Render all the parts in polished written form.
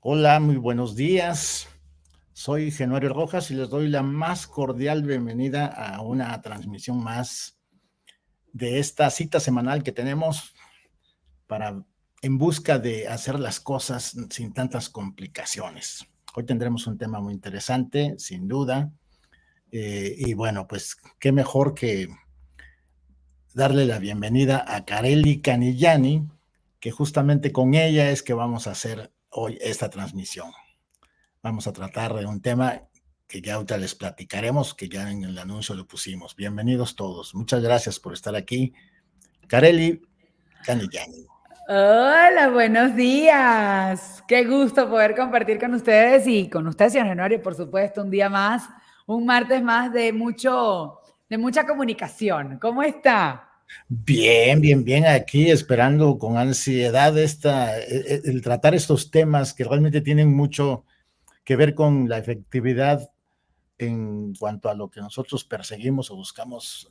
Hola, muy buenos días. Soy Genorio Rojas y les doy la más cordial bienvenida a una transmisión más de esta cita semanal que tenemos en busca de hacer las cosas sin tantas complicaciones. Hoy tendremos un tema muy interesante, sin duda. Y bueno, pues qué mejor que darle la bienvenida a Kareli Canillani, que justamente con ella es que vamos a hacer hoy esta transmisión. Vamos a tratar de un tema que ya ahorita les platicaremos, que ya en el anuncio lo pusimos. Bienvenidos todos. Muchas gracias por estar aquí. Kareli Canillani. Hola, buenos días. Qué gusto poder compartir con ustedes y con usted, señor Genorio, por supuesto, un día más, un martes más de mucha comunicación. ¿Cómo está? Bien, bien, bien, aquí esperando con ansiedad el tratar estos temas que realmente tienen mucho que ver con la efectividad en cuanto a lo que nosotros perseguimos o buscamos,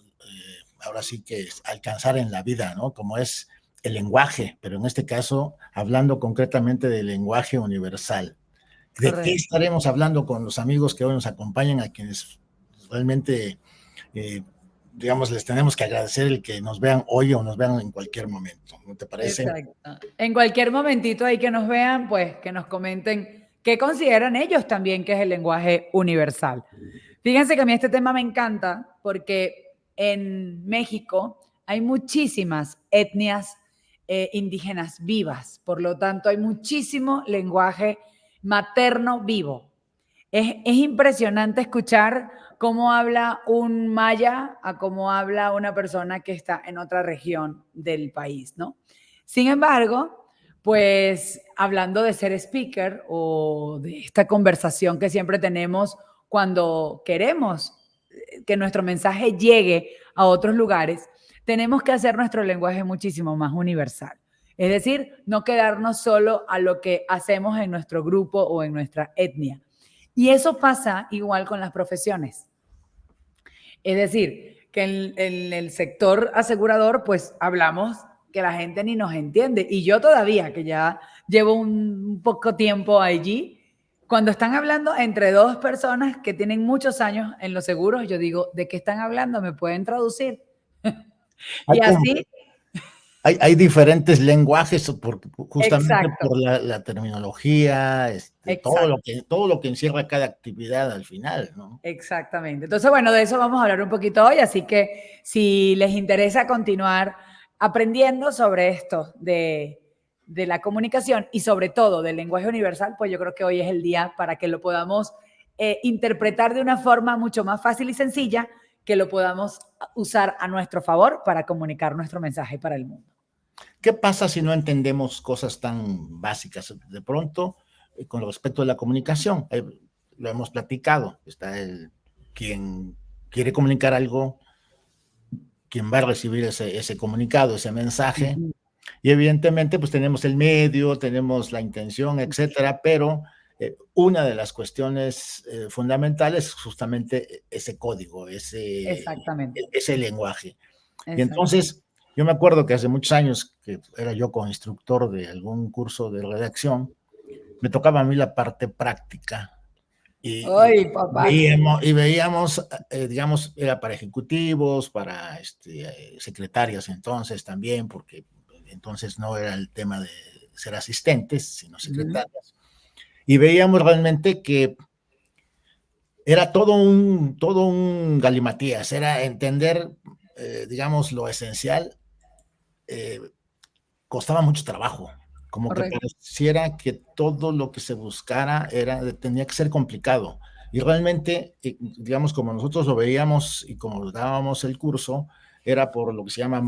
ahora sí que es alcanzar en la vida, ¿no? Como es el lenguaje, pero en este caso hablando concretamente del lenguaje universal. ¿De qué Correcto. estaremos hablando con los amigos que hoy nos acompañan, a quienes realmente, eh, digamos, les tenemos que agradecer el que nos vean hoy o nos vean en cualquier momento? ¿No te parece? Exacto. En cualquier momentito ahí que nos vean, pues que nos comenten qué consideran ellos también que es el lenguaje universal. Fíjense que a mí este tema me encanta porque en México hay muchísimas etnias indígenas vivas, por lo tanto hay muchísimo lenguaje materno vivo. Es impresionante escuchar cómo habla un maya a cómo habla una persona que está en otra región del país, ¿no? Sin embargo, pues hablando de ser speaker o de esta conversación que siempre tenemos cuando queremos que nuestro mensaje llegue a otros lugares, tenemos que hacer nuestro lenguaje muchísimo más universal. Es decir, no quedarnos solo a lo que hacemos en nuestro grupo o en nuestra etnia. Y eso pasa igual con las profesiones. Es decir, que en el sector asegurador, pues hablamos que la gente ni nos entiende. Y yo todavía, que ya llevo un poco tiempo allí, cuando están hablando entre dos personas que tienen muchos años en los seguros, yo digo, ¿de qué están hablando? ¿Me pueden traducir? Hay Y como así, hay diferentes lenguajes justamente exacto, por la terminología, exacto. todo lo que encierra cada actividad al final, ¿no? Exactamente. Entonces, bueno, de eso vamos a hablar un poquito hoy, así que si les interesa continuar aprendiendo sobre esto de la comunicación y sobre todo del lenguaje universal, pues yo creo que hoy es el día para que lo podamos interpretar de una forma mucho más fácil y sencilla, que lo podamos usar a nuestro favor para comunicar nuestro mensaje para el mundo. ¿Qué pasa si no entendemos cosas tan básicas? De pronto, con respecto a la comunicación, lo hemos platicado, está quien quiere comunicar algo, quien va a recibir ese comunicado, ese mensaje, Ujú. y evidentemente pues tenemos el medio, tenemos la intención, etcétera, pero una de las cuestiones fundamentales es justamente ese código, Exactamente, ese lenguaje. Y exactamente. entonces, yo me acuerdo que hace muchos años que era yo co-instructor de algún curso de redacción, me tocaba a mí la parte práctica ¡Ay, papá! veíamos, digamos, era para ejecutivos, para secretarias entonces también, porque entonces no era el tema de ser asistentes, sino Ujú. secretarias. Y veíamos realmente que era todo un galimatías, era entender, digamos, lo esencial, eh, costaba mucho trabajo, como que Correcto, pareciera que todo lo que se buscara tenía que ser complicado. Y realmente, digamos, como nosotros lo veíamos y como dábamos el curso, era por lo que se llama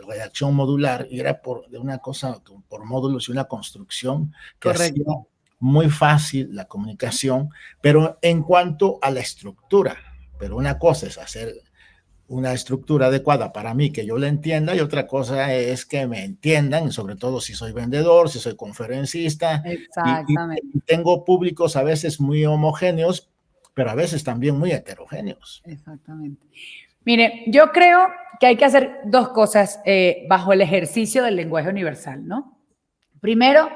redacción modular, y era de una cosa, por módulos y una construcción que hacía correcto. muy fácil la comunicación, pero en cuanto a la estructura. Pero una cosa es hacer una estructura adecuada para mí, que yo la entienda, y otra cosa es que me entiendan, sobre todo si soy vendedor, si soy conferencista, y Exactamente, tengo públicos a veces muy homogéneos, pero a veces también muy heterogéneos. exactamente. Mire, yo creo que hay que hacer dos cosas bajo el ejercicio del lenguaje universal, ¿no? Primero,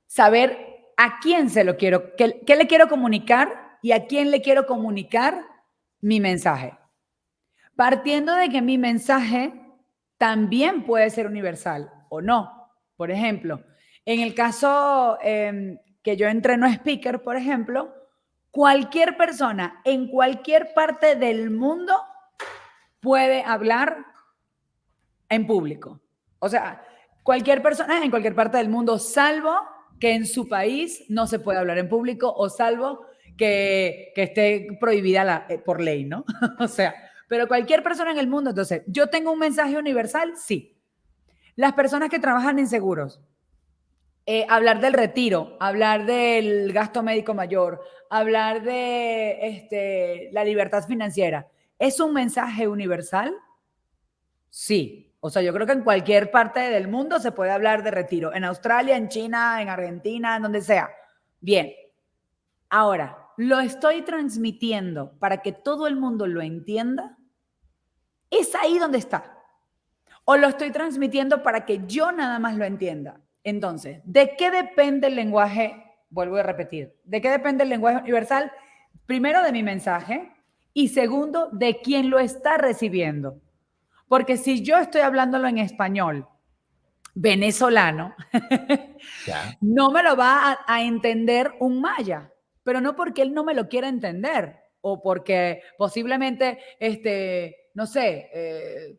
saber ¿a quién se lo quiero? ¿Qué le quiero comunicar y a quién le quiero comunicar mi mensaje? Partiendo de que mi mensaje también puede ser universal o no. Por ejemplo, en el caso que yo entreno a speaker, por ejemplo, cualquier persona en cualquier parte del mundo puede hablar en público. O sea, cualquier persona en cualquier parte del mundo, salvo que en su país no se puede hablar en público o salvo que esté prohibida por ley, ¿no? O sea, pero cualquier persona en el mundo. Entonces, ¿yo tengo un mensaje universal? Sí. Las personas que trabajan en seguros, hablar del retiro, hablar del gasto médico mayor, hablar de la libertad financiera, ¿es un mensaje universal? Sí. O sea, yo creo que en cualquier parte del mundo se puede hablar de retiro. En Australia, en China, en Argentina, en donde sea. Bien. Ahora, ¿lo estoy transmitiendo para que todo el mundo lo entienda? Es ahí donde está. ¿O lo estoy transmitiendo para que yo nada más lo entienda? Entonces, ¿de qué depende el lenguaje? Vuelvo a repetir. ¿De qué depende el lenguaje universal? Primero, de mi mensaje y segundo, de quién lo está recibiendo. Porque si yo estoy hablándolo en español venezolano, no me lo va a entender un maya, pero no porque él no me lo quiera entender o porque posiblemente, no sé,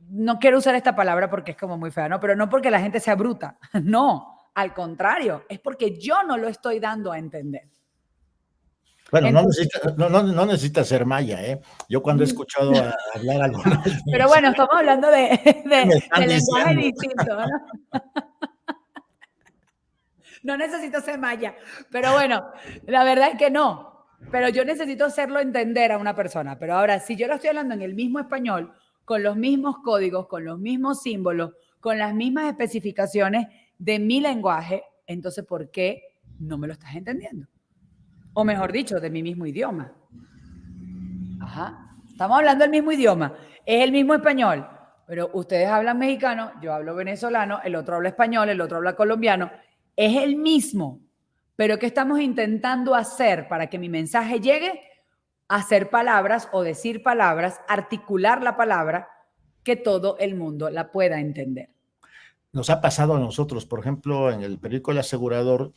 no quiero usar esta palabra porque es como muy fea, ¿no? Pero no porque la gente sea bruta, no, al contrario, es porque yo no lo estoy dando a entender. Bueno, entonces, no necesita ser maya, ¿eh? Yo cuando he escuchado hablar algunos... Pero bueno, estamos hablando de lenguaje diciendo. distinto, ¿no? No necesito ser maya, pero bueno, la verdad es que no. Pero yo necesito hacerlo entender a una persona. Pero ahora, si yo lo estoy hablando en el mismo español, con los mismos códigos, con los mismos símbolos, con las mismas especificaciones de mi lenguaje, entonces, ¿por qué no me lo estás entendiendo? O mejor dicho, de mi mismo idioma. Ajá. Estamos hablando del mismo idioma. Es el mismo español. Pero ustedes hablan mexicano, yo hablo venezolano, el otro habla español, el otro habla colombiano. Es el mismo. Pero ¿qué estamos intentando hacer para que mi mensaje llegue? Hacer palabras o decir palabras, articular la palabra que todo el mundo la pueda entender. Nos ha pasado a nosotros, por ejemplo, en el periódico El Asegurador,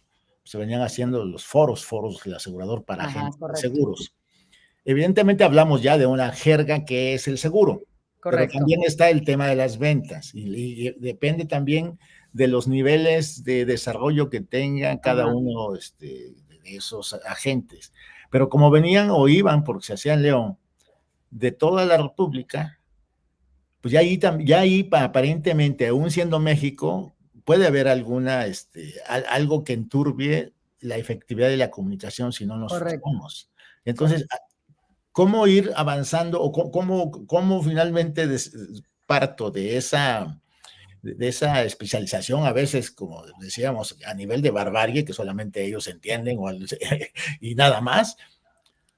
se venían haciendo los foros del asegurador para agentes de seguros. Evidentemente hablamos ya de una jerga que es el seguro, correcto, pero también está el tema de las ventas y depende también de los niveles de desarrollo que tengan cada uno de esos agentes. Pero como venían o iban, porque se hacía en León, de toda la República, pues ya ahí aparentemente, aún siendo México, puede haber algo que enturbie la efectividad de la comunicación si no nos fijamos. Entonces, ¿cómo ir avanzando o cómo finalmente parto de esa especialización, a veces, como decíamos, a nivel de barbarie, que solamente ellos entienden y nada más,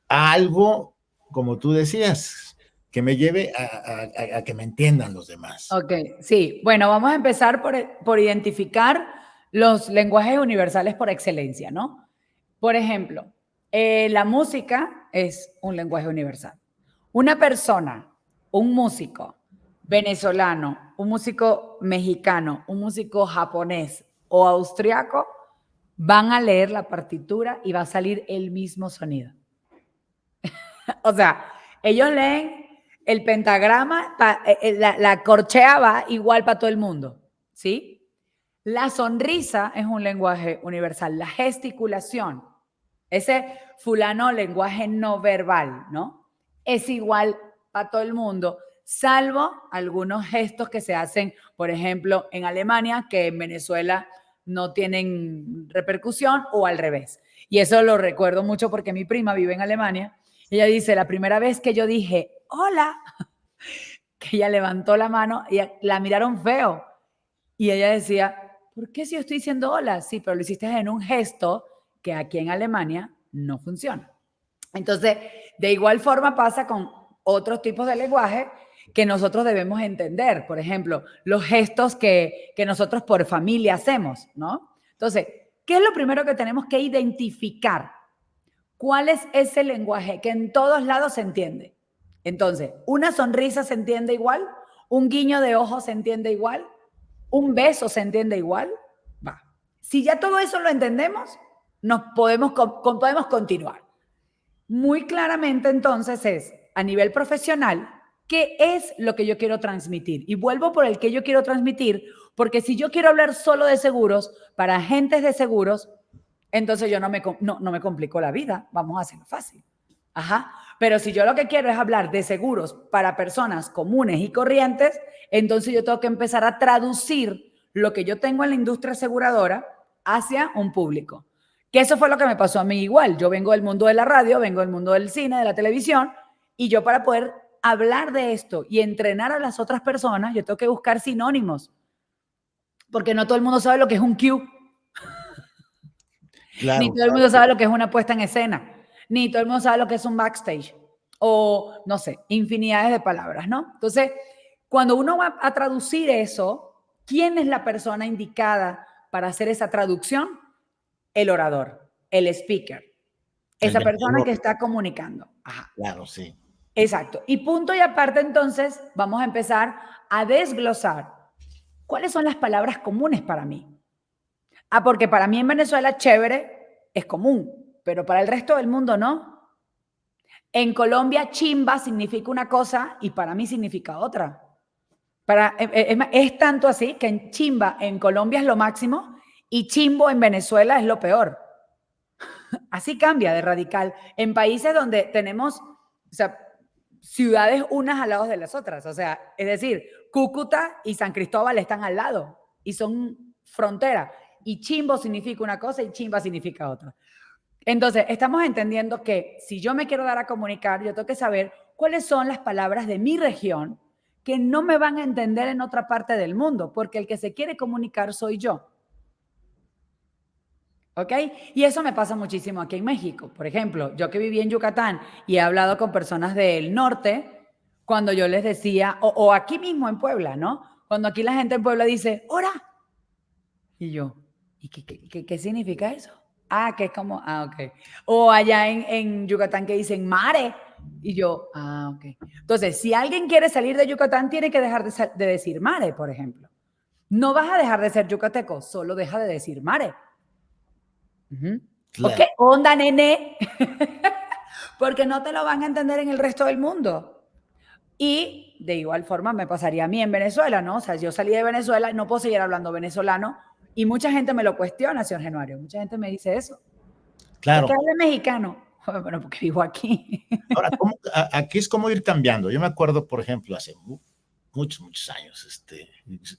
a algo, como tú decías, que me lleve a que me entiendan los demás? Ok, sí. Bueno, vamos a empezar por identificar los lenguajes universales por excelencia, ¿no? Por ejemplo, la música es un lenguaje universal. Una persona, un músico venezolano, un músico mexicano, un músico japonés o austriaco, van a leer la partitura y va a salir el mismo sonido. O sea, ellos leen el pentagrama, la corchea va igual para todo el mundo, ¿sí? La sonrisa es un lenguaje universal, la gesticulación, ese fulano lenguaje no verbal, ¿no? Es igual para todo el mundo, salvo algunos gestos que se hacen, por ejemplo, en Alemania, que en Venezuela no tienen repercusión, o al revés. Y eso lo recuerdo mucho porque mi prima vive en Alemania. Ella dice, la primera vez que yo dije, hola, que ella levantó la mano y la miraron feo. Y ella decía, ¿por qué si yo estoy diciendo hola? Sí, pero lo hiciste en un gesto que aquí en Alemania no funciona. Entonces, de igual forma pasa con otros tipos de lenguaje que nosotros debemos entender. Por ejemplo, los gestos que nosotros por familia hacemos, ¿no? Entonces, ¿qué es lo primero que tenemos que identificar? ¿Cuál es ese lenguaje que en todos lados se entiende? Entonces, ¿una sonrisa se entiende igual? ¿Un guiño de ojos se entiende igual? ¿Un beso se entiende igual? Va. Si ya todo eso lo entendemos, nos podemos continuar. Muy claramente, entonces, es a nivel profesional, ¿qué es lo que yo quiero transmitir? Y vuelvo por el que yo quiero transmitir, porque si yo quiero hablar solo de seguros para agentes de seguros, entonces yo no me complico la vida, vamos a hacerlo fácil. Ajá. Pero si yo lo que quiero es hablar de seguros para personas comunes y corrientes, entonces yo tengo que empezar a traducir lo que yo tengo en la industria aseguradora hacia un público. Que eso fue lo que me pasó a mí igual. Yo vengo del mundo de la radio, vengo del mundo del cine, de la televisión, y yo para poder hablar de esto y entrenar a las otras personas, yo tengo que buscar sinónimos. Porque no todo el mundo sabe lo que es un cue. Claro, Ni todo el mundo sabe lo que es una puesta en escena. Ni todo el mundo sabe lo que es un backstage. O, no sé, infinidades de palabras, ¿no? Entonces, cuando uno va a traducir eso, ¿quién es la persona indicada para hacer esa traducción? El orador, el speaker. Esa persona que está comunicando. Ajá. Claro, sí. Exacto. Y punto y aparte, entonces, vamos a empezar a desglosar cuáles son las palabras comunes para mí. Ah, porque para mí en Venezuela chévere es común, pero para el resto del mundo no. En Colombia chimba significa una cosa y para mí significa otra. Es tanto así que en chimba en Colombia es lo máximo y chimbo en Venezuela es lo peor. Así cambia de radical. En países donde tenemos, o sea, ciudades unas al lado de las otras. O sea, es decir, Cúcuta y San Cristóbal están al lado y son frontera. Y chimbo significa una cosa y chimba significa otra. Entonces, estamos entendiendo que si yo me quiero dar a comunicar, yo tengo que saber cuáles son las palabras de mi región que no me van a entender en otra parte del mundo, porque el que se quiere comunicar soy yo. ¿Ok? Y eso me pasa muchísimo aquí en México. Por ejemplo, yo que viví en Yucatán y he hablado con personas del norte, cuando yo les decía, o aquí mismo en Puebla, ¿no? Cuando aquí la gente en Puebla dice, ¡hora! Y yo, ¿y qué significa eso? Ah, que es como, ok. O allá en Yucatán que dicen mare. Y yo, ok. Entonces, si alguien quiere salir de Yucatán, tiene que dejar de decir mare, por ejemplo. No vas a dejar de ser yucateco, solo deja de decir mare. Claro. ¿Ok? Onda, nene. Porque no te lo van a entender en el resto del mundo. Y de igual forma me pasaría a mí en Venezuela, ¿no? O sea, yo salí de Venezuela, no puedo seguir hablando venezolano. Y mucha gente me lo cuestiona, señor Januario. Mucha gente me dice eso. Claro. ¿Por qué habla mexicano? Bueno, porque vivo aquí. Ahora, aquí es como ir cambiando. Yo me acuerdo, por ejemplo, hace muchos años,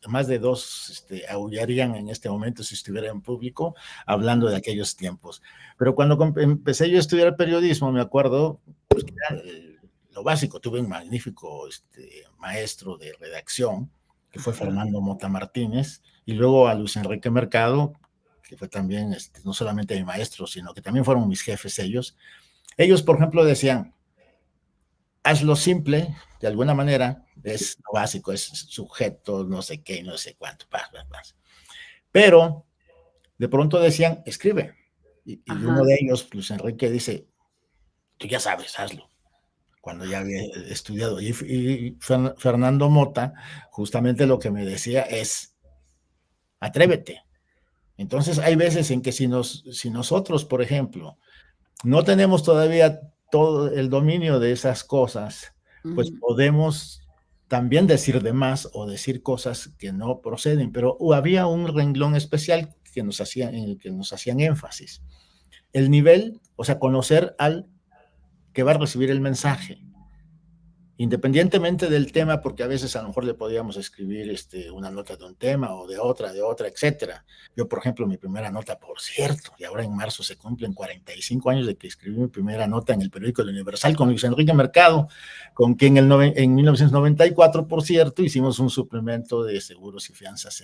más de dos aullarían en este momento si estuviera en público hablando de aquellos tiempos. Pero cuando empecé yo a estudiar periodismo, me acuerdo, pues, que era lo básico. Tuve un magnífico maestro de redacción, que fue Fernando Mota Martínez, y luego a Luis Enrique Mercado, que fue también no solamente mi maestro, sino que también fueron mis jefes ellos. Ellos, por ejemplo, decían, hazlo simple, de alguna manera, es lo básico, es sujeto, no sé qué, no sé cuánto, pero de pronto decían, escribe, y uno de ellos, Luis Enrique, dice, tú ya sabes, hazlo, cuando ya había estudiado, y Fernando Mota, justamente lo que me decía es, atrévete. Entonces hay veces en que si nosotros, por ejemplo, no tenemos todavía todo el dominio de esas cosas, pues podemos también decir de más o decir cosas que no proceden, pero había un renglón especial en el que nos hacían énfasis. El nivel, o sea, conocer al que va a recibir el mensaje, independientemente del tema, porque a veces a lo mejor le podíamos escribir una nota de un tema o de otra, etcétera. Yo, por ejemplo, mi primera nota, por cierto, y ahora en marzo se cumplen 45 años de que escribí mi primera nota en el periódico El Universal con Luis Enrique Mercado, con quien en 1994, por cierto, hicimos un suplemento de seguros y fianzas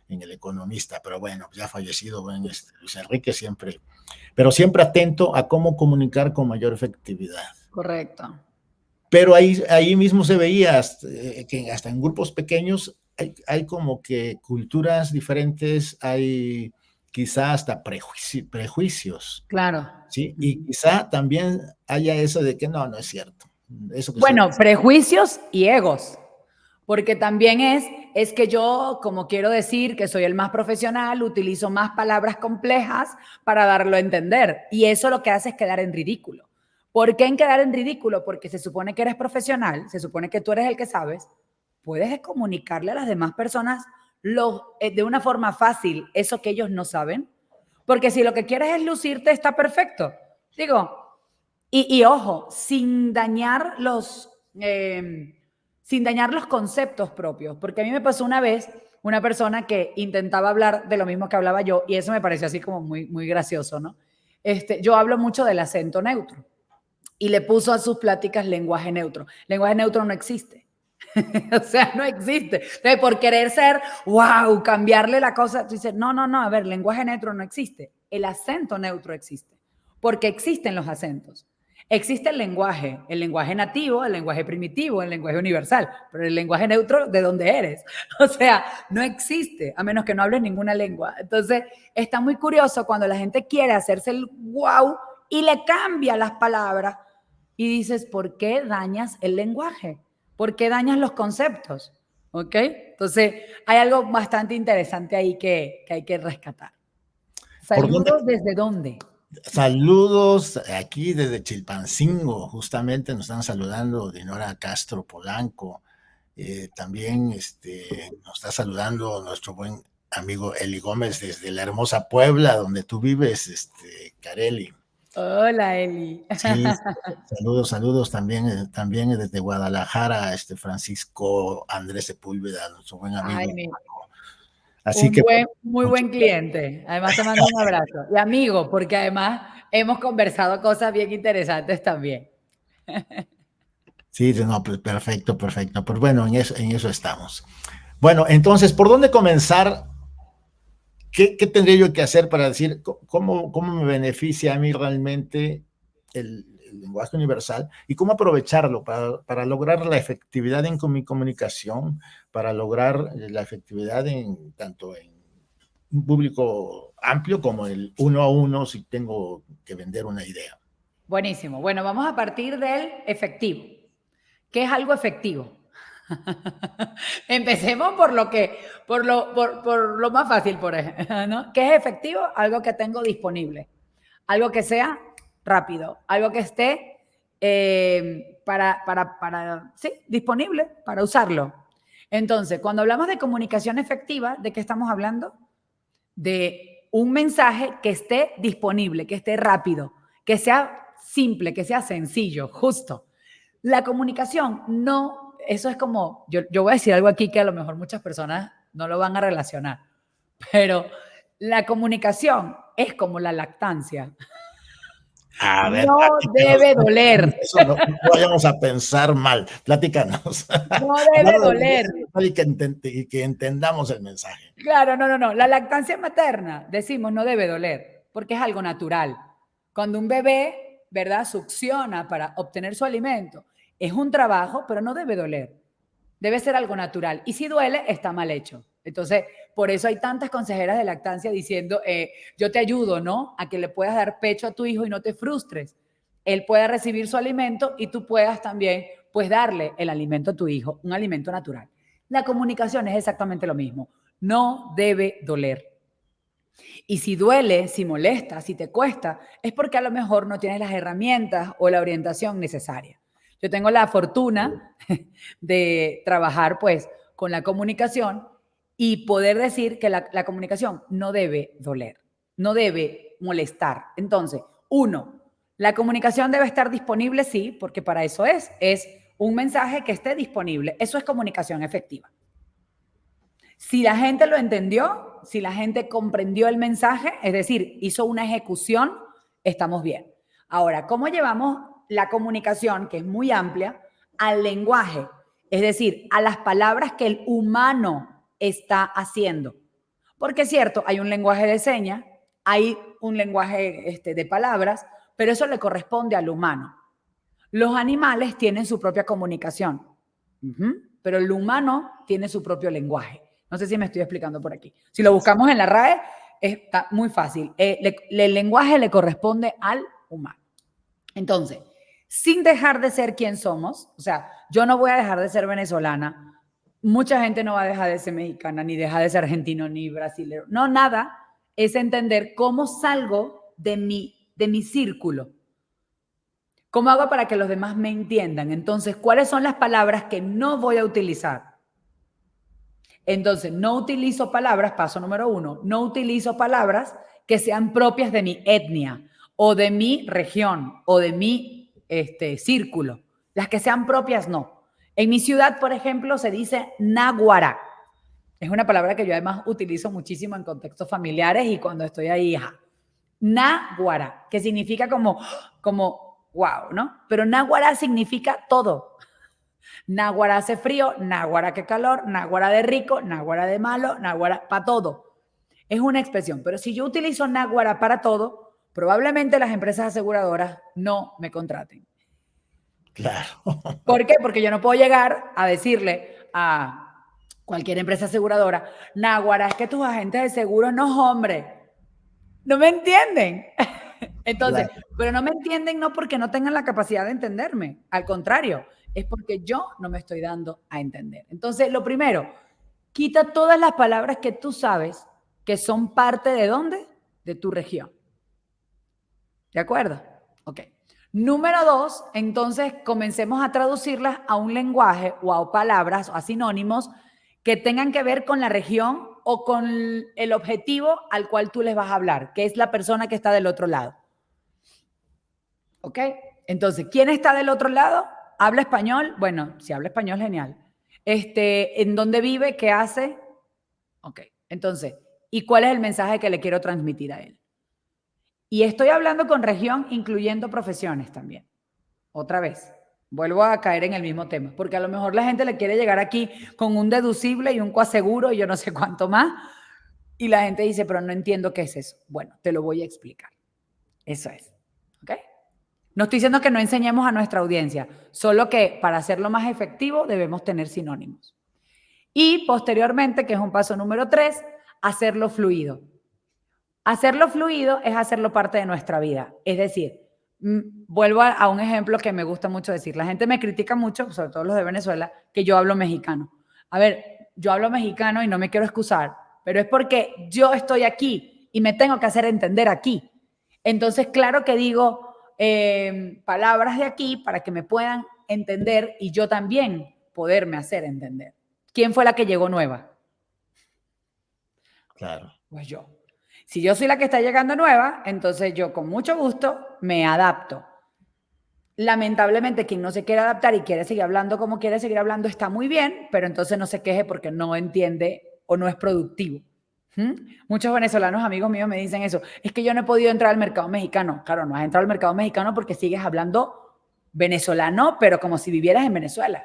en El Economista, pero bueno, ya fallecido, Luis Enrique siempre atento a cómo comunicar con mayor efectividad. Correcto. Pero ahí mismo se veía que hasta en grupos pequeños hay como que culturas diferentes, hay quizá hasta prejuicios, Claro. ¿sí? Y quizá también haya eso de que no es cierto. Eso que Bueno, prejuicios y egos, porque también es que yo, como quiero decir que soy el más profesional, utilizo más palabras complejas para darlo a entender. Y eso lo que hace es quedar en ridículo. ¿Por qué en quedar en ridículo? Porque se supone que eres profesional, se supone que tú eres el que sabes, puedes comunicarle a las demás personas de una forma fácil eso que ellos no saben. Porque si lo que quieres es lucirte, está perfecto. Digo, y ojo, sin dañar los conceptos propios, porque a mí me pasó una vez una persona que intentaba hablar de lo mismo que hablaba yo y eso me pareció así como muy, muy gracioso, ¿no? Yo hablo mucho del acento neutro y le puso a sus pláticas lenguaje neutro. Lenguaje neutro no existe. O sea, no existe. Entonces, por querer ser, wow, cambiarle la cosa, tú dices, no, a ver, lenguaje neutro no existe. El acento neutro existe, porque existen los acentos. Existe el lenguaje nativo, el lenguaje primitivo, el lenguaje universal, pero el lenguaje neutro, ¿de dónde eres? O sea, no existe, a menos que no hables ninguna lengua. Entonces, está muy curioso cuando la gente quiere hacerse el wow y le cambia las palabras y dices, ¿por qué dañas el lenguaje? ¿Por qué dañas los conceptos? ¿Ok? Entonces, hay algo bastante interesante ahí que hay que rescatar. ¿Por dónde? ¿Saludos desde dónde? Saludos aquí desde Chilpancingo, justamente nos están saludando Dinora Castro Polanco. También nos está saludando nuestro buen amigo Eli Gómez desde la hermosa Puebla, donde tú vives, Careli. Hola, Eli. Sí, saludos también, también desde Guadalajara, Francisco Andrés Sepúlveda, nuestro buen amigo. Ay, Así que muy buen cliente. Además, te mando un abrazo. Y amigo, porque además hemos conversado cosas bien interesantes también. sí, no, pues perfecto. Pues bueno, en eso estamos. Bueno, entonces, ¿por dónde comenzar? ¿Qué tendría yo que hacer para decir cómo me beneficia a mí realmente el lenguaje universal y cómo aprovecharlo para lograr la efectividad en mi comunicación, para lograr la efectividad tanto en un público amplio como el uno a uno si tengo que vender una idea? Buenísimo. Bueno, vamos a partir del efectivo. ¿Qué es algo efectivo? Empecemos por lo más fácil, por ejemplo, ¿no? ¿Qué es efectivo? Algo que tengo disponible, algo que sea rápido, algo que esté sí, disponible para usarlo. Entonces, cuando hablamos de comunicación efectiva, ¿de qué estamos hablando? De un mensaje que esté disponible, que esté rápido, que sea simple, que sea sencillo, justo. La comunicación no, eso es como, yo voy a decir algo aquí que a lo mejor muchas personas no lo van a relacionar, pero la comunicación es como la lactancia. A ver, No debe doler. eso no vayamos a pensar mal, platícanos. No debe doler. Y que entendamos el mensaje. Claro, no. La lactancia materna, decimos, no debe doler, porque es algo natural. Cuando un bebé, ¿verdad?, succiona para obtener su alimento, es un trabajo, pero no debe doler. Debe ser algo natural. Y si duele, está mal hecho. Entonces, por eso hay tantas consejeras de lactancia diciendo, yo te ayudo, ¿no?, a que le puedas dar pecho a tu hijo y no te frustres. Él pueda recibir su alimento y tú puedas también, pues, darle el alimento a tu hijo, un alimento natural. La comunicación es exactamente lo mismo. No debe doler. Y si duele, si molesta, si te cuesta, es porque a lo mejor no tienes las herramientas o la orientación necesaria. Yo tengo la fortuna de trabajar pues con la comunicación y poder decir que la comunicación no debe doler, no debe molestar. Entonces, uno, la comunicación debe estar disponible, sí, porque para eso es un mensaje que esté disponible. Eso es comunicación efectiva. Si la gente lo entendió, si la gente comprendió el mensaje, es decir, hizo una ejecución, estamos bien. Ahora, ¿cómo llevamos la comunicación, que es muy amplia, al lenguaje? Es decir, a las palabras que el humano está haciendo. Porque es cierto, hay un lenguaje de señas, hay un lenguaje de palabras, pero eso le corresponde al humano. Los animales tienen su propia comunicación, pero el humano tiene su propio lenguaje. No sé si me estoy explicando por aquí. Si lo buscamos en la RAE, está muy fácil. El lenguaje le corresponde al humano. Entonces, sin dejar de ser quien somos, o sea, yo no voy a dejar de ser venezolana, mucha gente no va a dejar de ser mexicana, ni dejar de ser argentino, ni brasileño, no, nada, es entender cómo salgo de mi círculo. ¿Cómo hago para que los demás me entiendan? Entonces, ¿cuáles son las palabras que no voy a utilizar? Entonces, no utilizo palabras, paso número 1, no utilizo palabras que sean propias de mi etnia o de mi región o de mi círculo. Las que sean propias, no. En mi ciudad, por ejemplo, se dice náguara. Es una palabra que yo además utilizo muchísimo en contextos familiares y cuando estoy ahí, náguara, que significa como wow, ¿no? Pero náguara significa todo. Náguara hace frío, náguara que calor, náguara de rico, náguara de malo, náguara para todo. Es una expresión, pero si yo utilizo náguara para todo, probablemente las empresas aseguradoras no me contraten. Claro. ¿Por qué? Porque yo no puedo llegar a decirle a cualquier empresa aseguradora, náguara, es que tus agentes de seguro no, hombre, no me entienden. Entonces, claro. Pero no me entienden no porque no tengan la capacidad de entenderme, al contrario, es porque yo no me estoy dando a entender. Entonces, lo primero, quita todas las palabras que tú sabes que son parte de ¿dónde? De tu región. ¿De acuerdo? Ok. Número 2, entonces comencemos a traducirlas a un lenguaje o a palabras o a sinónimos que tengan que ver con la región o con el objetivo al cual tú les vas a hablar, que es la persona que está del otro lado. ¿Ok? Entonces, ¿quién está del otro lado? ¿Habla español? Bueno, si habla español, genial. ¿En dónde vive? ¿Qué hace? Ok. Entonces, ¿y cuál es el mensaje que le quiero transmitir a él? Y estoy hablando con región, incluyendo profesiones también. Otra vez, vuelvo a caer en el mismo tema, porque a lo mejor la gente le quiere llegar aquí con un deducible y un coaseguro y yo no sé cuánto más, y la gente dice, pero no entiendo qué es eso. Bueno, te lo voy a explicar. Eso es. ¿Ok? No estoy diciendo que no enseñemos a nuestra audiencia, solo que para hacerlo más efectivo debemos tener sinónimos. Y posteriormente, que es un paso número 3, hacerlo fluido. Hacerlo fluido es hacerlo parte de nuestra vida. Es decir, vuelvo a un ejemplo que me gusta mucho decir. La gente me critica mucho, sobre todo los de Venezuela, que yo hablo mexicano. A ver, yo hablo mexicano y no me quiero excusar, pero es porque yo estoy aquí y me tengo que hacer entender aquí. Entonces, claro que digo palabras de aquí para que me puedan entender y yo también poderme hacer entender. ¿Quién fue la que llegó nueva? Claro. Pues yo. Si yo soy la que está llegando nueva, entonces yo con mucho gusto me adapto. Lamentablemente, quien no se quiere adaptar y quiere seguir hablando como quiere seguir hablando está muy bien, pero entonces no se queje porque no entiende o no es productivo. Muchos venezolanos amigos míos me dicen eso. Es que yo no he podido entrar al mercado mexicano. Claro, no has entrado al mercado mexicano porque sigues hablando venezolano, pero como si vivieras en Venezuela.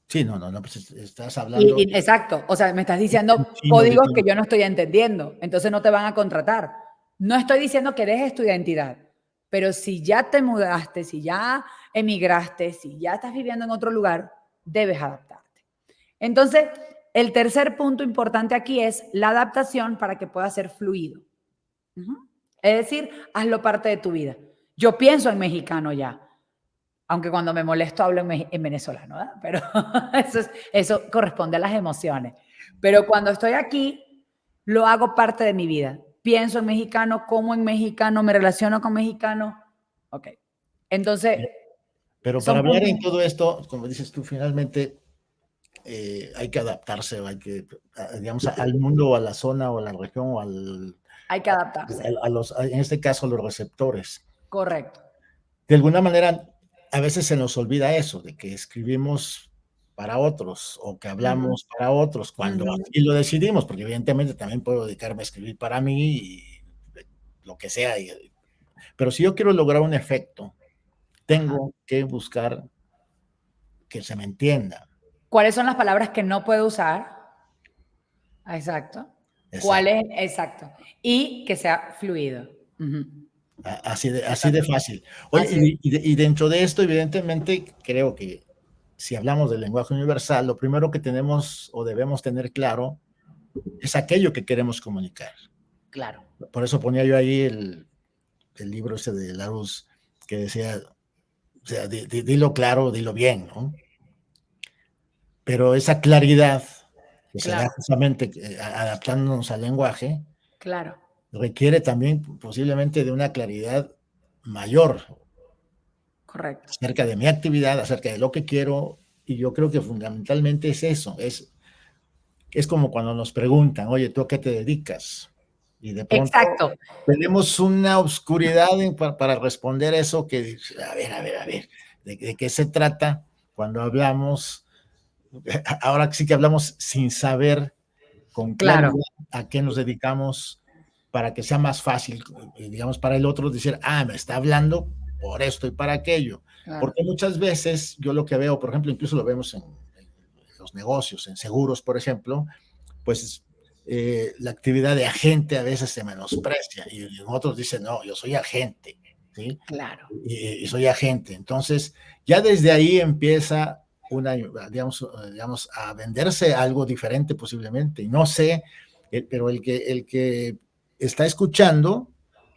Sí, no, pues estás hablando... exacto, o sea, me estás diciendo códigos que yo no estoy entendiendo, entonces no te van a contratar. No estoy diciendo que dejes tu identidad, pero si ya te mudaste, si ya emigraste, si ya estás viviendo en otro lugar, debes adaptarte. Entonces, el tercer punto importante aquí es la adaptación para que pueda ser fluido. Es decir, hazlo parte de tu vida. Yo pienso en mexicano ya. Aunque cuando me molesto hablo en venezolano, ¿verdad? Pero eso corresponde a las emociones. Pero cuando estoy aquí, lo hago parte de mi vida. Pienso en mexicano, como en mexicano, me relaciono con mexicano. Ok. Entonces... Pero para hablar en todo esto, como dices tú, finalmente hay que adaptarse, hay que, digamos, al mundo, o a la zona, o a la región, o al... Hay que adaptarse. En este caso, a los receptores. Correcto. De alguna manera... A veces se nos olvida eso, de que escribimos para otros o que hablamos para otros, cuando así lo decidimos, porque evidentemente también puedo dedicarme a escribir para mí y lo que sea. Pero si yo quiero lograr un efecto, tengo que buscar que se me entienda. ¿Cuáles son las palabras que no puedo usar? Exacto. ¿Cuáles? Exacto. Y que sea fluido. Así de fácil. Oye, y dentro de esto, evidentemente, creo que si hablamos del lenguaje universal, lo primero que tenemos o debemos tener claro es aquello que queremos comunicar. Claro. Por eso ponía yo ahí el libro ese de Larousse que decía, o sea, dilo claro, dilo bien, ¿no? Pero esa claridad que se da Claro. justamente adaptándonos al lenguaje, Claro. requiere también posiblemente de una claridad mayor. Correcto. Acerca de mi actividad, acerca de lo que quiero, y yo creo que fundamentalmente es eso, es como cuando nos preguntan, oye, ¿tú a qué te dedicas? Y de pronto Exacto. tenemos una oscuridad para responder eso que, a ver, ¿de qué se trata cuando hablamos? Ahora sí que hablamos sin saber con claridad Claro. a qué nos dedicamos para que sea más fácil, digamos, para el otro decir, me está hablando por esto y para aquello. Claro. Porque muchas veces yo lo que veo, por ejemplo, incluso lo vemos en los negocios, en seguros, por ejemplo, pues la actividad de agente a veces se menosprecia y otros dicen, no, yo soy agente, ¿sí? Claro. Y soy agente. Entonces, ya desde ahí empieza digamos, a venderse algo diferente posiblemente. Y no sé, pero el que está escuchando,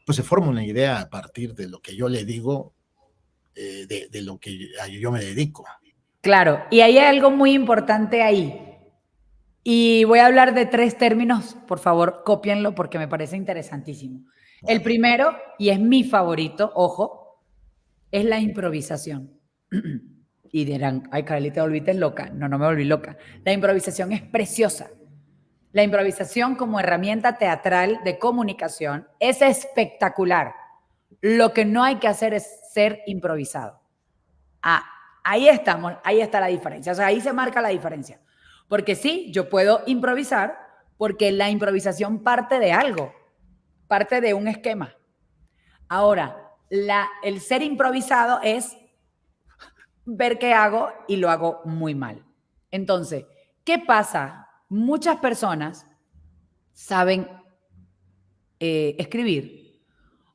pues se forma una idea a partir de lo que yo le digo, de lo que yo me dedico. Claro, y hay algo muy importante ahí. Y voy a hablar de 3 términos, por favor, cópienlo porque me parece interesantísimo. El primero, y es mi favorito, ojo, es la improvisación. Y dirán, ay, Carly, te volviste loca. No, no me volví loca. La improvisación es preciosa. La improvisación como herramienta teatral de comunicación es espectacular. Lo que no hay que hacer es ser improvisado. Ahí estamos, ahí está la diferencia. O sea, ahí se marca la diferencia. Porque sí, yo puedo improvisar porque la improvisación parte de algo, parte de un esquema. Ahora, el ser improvisado es ver qué hago y lo hago muy mal. Entonces, ¿qué pasa? Muchas personas saben escribir,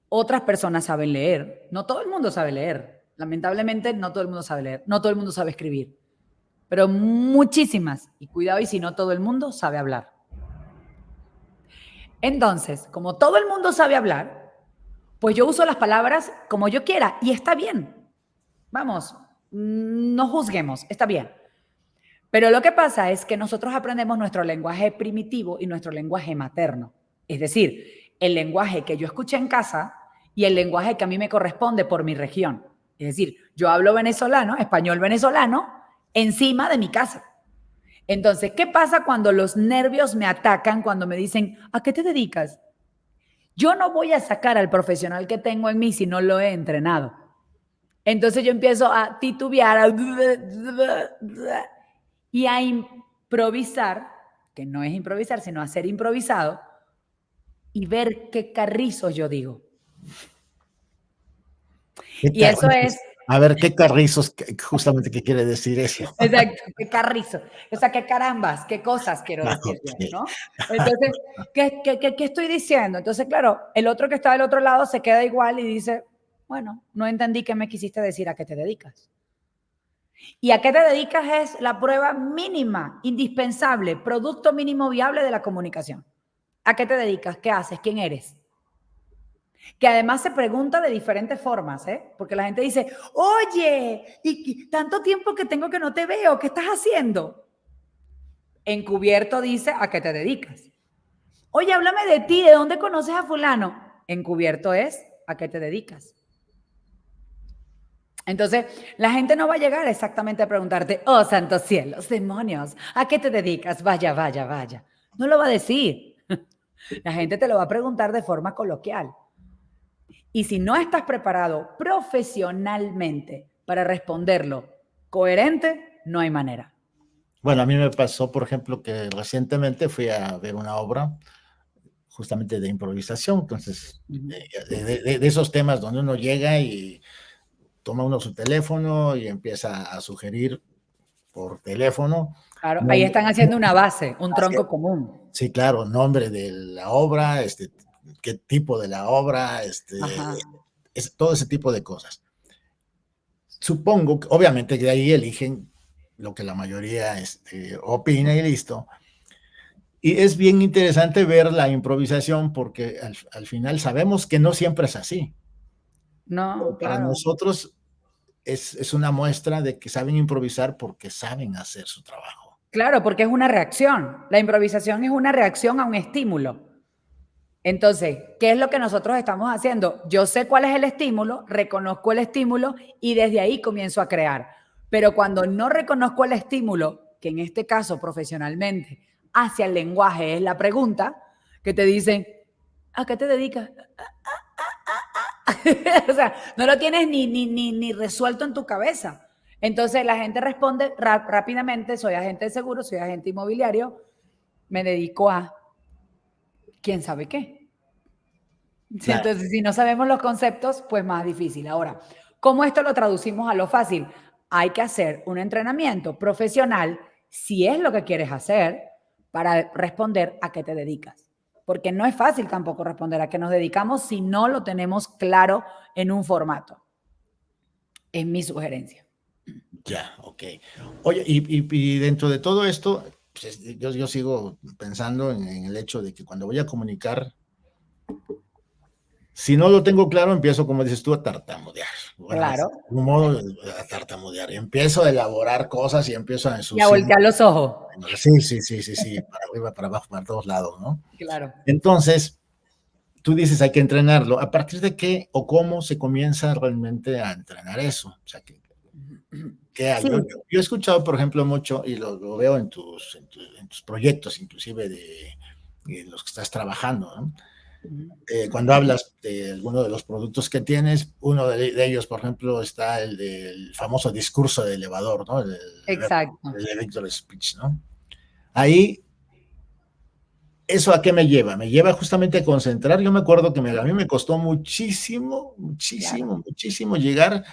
otras personas saben leer. No todo el mundo sabe leer. Lamentablemente, no todo el mundo sabe leer. No todo el mundo sabe escribir. Pero muchísimas, y cuidado, y si no todo el mundo sabe hablar. Entonces, como todo el mundo sabe hablar, pues yo uso las palabras como yo quiera y está bien. Vamos, no juzguemos, está bien. Pero lo que pasa es que nosotros aprendemos nuestro lenguaje primitivo y nuestro lenguaje materno. Es decir, el lenguaje que yo escuché en casa y el lenguaje que a mí me corresponde por mi región. Es decir, yo hablo venezolano, español venezolano, encima de mi casa. Entonces, ¿qué pasa cuando los nervios me atacan, cuando me dicen, ¿a qué te dedicas? Yo no voy a sacar al profesional que tengo en mí si no lo he entrenado. Entonces yo empiezo a titubear y a improvisar, que no es improvisar, sino a ser improvisado y ver qué carrizos yo digo. Y eso es... A ver, ¿qué carrizos justamente qué quiere decir eso? Exacto, qué carrizo. O sea, qué carambas, qué cosas quiero decir yo, ¿no? Entonces, ¿qué estoy diciendo? Entonces, claro, el otro que está del otro lado se queda igual y dice, bueno, no entendí qué me quisiste decir, ¿a qué te dedicas? Y a qué te dedicas es la prueba mínima, indispensable, producto mínimo viable de la comunicación. ¿A qué te dedicas? ¿Qué haces? ¿Quién eres? Que además se pregunta de diferentes formas, ¿eh? Porque la gente dice, oye, y tanto tiempo que tengo que no te veo, ¿qué estás haciendo? Encubierto dice, ¿a qué te dedicas? Oye, háblame de ti, ¿de dónde conoces a fulano? Encubierto es, ¿a qué te dedicas? Entonces, la gente no va a llegar exactamente a preguntarte, oh, santos cielos, demonios, ¿a qué te dedicas? Vaya, vaya, vaya. No lo va a decir. La gente te lo va a preguntar de forma coloquial. Y si no estás preparado profesionalmente para responderlo coherente, no hay manera. Bueno, a mí me pasó, por ejemplo, que recientemente fui a ver una obra justamente de improvisación, entonces, de esos temas donde uno llega y toma uno su teléfono y empieza a sugerir por teléfono. Claro, ahí están haciendo una base, un tronco común. Sí, claro, nombre de la obra, qué tipo de la obra, todo ese tipo de cosas. Supongo que, obviamente, que de ahí eligen lo que la mayoría opina y listo. Y es bien interesante ver la improvisación porque al final sabemos que no siempre es así. No, Pero para claro. nosotros es una muestra de que saben improvisar porque saben hacer su trabajo. Claro, porque es una reacción. La improvisación es una reacción a un estímulo. Entonces, ¿qué es lo que nosotros estamos haciendo? Yo sé cuál es el estímulo, reconozco el estímulo y desde ahí comienzo a crear. Pero cuando no reconozco el estímulo, que en este caso profesionalmente hacia el lenguaje es la pregunta, que te dicen, ¿a qué te dedicas? O sea, no lo tienes ni resuelto en tu cabeza. Entonces la gente responde rápidamente, soy agente de seguro, soy agente inmobiliario, me dedico a quién sabe qué. Claro. Entonces, si no sabemos los conceptos, pues más difícil. Ahora, ¿cómo esto lo traducimos a lo fácil? Hay que hacer un entrenamiento profesional, si es lo que quieres hacer, para responder a qué te dedicas. Porque no es fácil tampoco responder a qué nos dedicamos si no lo tenemos claro en un formato. Es mi sugerencia. Ya, ok. Oye, y dentro de todo esto, pues, yo sigo pensando en el hecho de que cuando voy a comunicar, si no lo tengo claro, empiezo, como dices tú, a tartamudear. Bueno, de Claro. algún modo, a tartamudear. Empiezo a elaborar cosas y empiezo a Y a ensuciar. voltear los ojos. Sí, para arriba, para abajo, para todos lados, ¿no? Claro. Entonces, tú dices, hay que entrenarlo. ¿A partir de qué o cómo se comienza realmente a entrenar eso? O sea, ¿qué hay? Sí. Yo he escuchado, por ejemplo, mucho, y lo veo en tus proyectos, inclusive de los que estás trabajando, ¿no? Cuando hablas de alguno de los productos que tienes, uno de ellos, por ejemplo, está el del famoso discurso de elevador, ¿no? Exacto. El elevator speech, ¿no? Ahí, ¿eso a qué me lleva? Me lleva justamente a concentrar. Yo me acuerdo que a mí me costó muchísimo, Claro. muchísimo, muchísimo llegar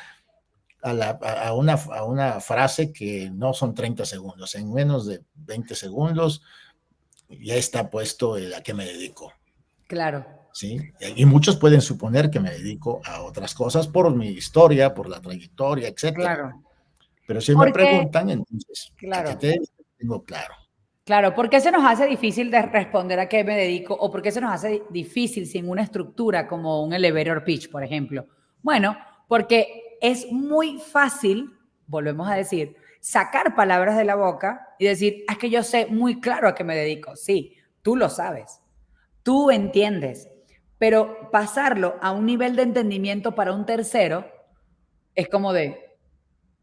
a una frase que no son 30 segundos. En menos de 20 segundos ya está puesto el a qué me dedico. Claro. ¿Sí? Y muchos pueden suponer que me dedico a otras cosas por mi historia, por la trayectoria, etcétera. Claro. Pero si me Porque, preguntan, entonces, ¿a qué claro. te dedicas? Tengo claro. Claro, ¿por qué se nos hace difícil de responder a qué me dedico? ¿O por qué se nos hace difícil sin una estructura como un elevator pitch, por ejemplo? Bueno, porque es muy fácil, volvemos a decir, sacar palabras de la boca y decir, es que yo sé muy claro a qué me dedico. Sí, tú lo sabes, tú entiendes, pero pasarlo a un nivel de entendimiento para un tercero es como de,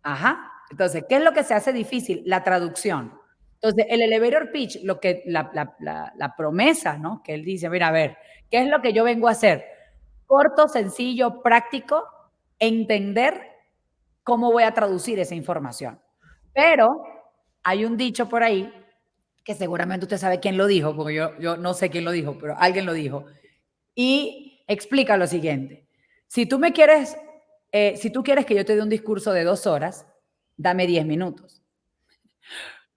ajá. Entonces, ¿qué es lo que se hace difícil? La traducción. Entonces, el elevator pitch, lo que la promesa, ¿no? Que él dice, mira, a ver, ¿qué es lo que yo vengo a hacer? Corto, sencillo, práctico, entender cómo voy a traducir esa información. Pero hay un dicho por ahí que seguramente usted sabe quién lo dijo, porque yo no sé quién lo dijo, pero alguien lo dijo. Y explica lo siguiente. Si tú me quieres, si tú quieres que yo te dé un discurso de 2 horas, dame 10 minutos.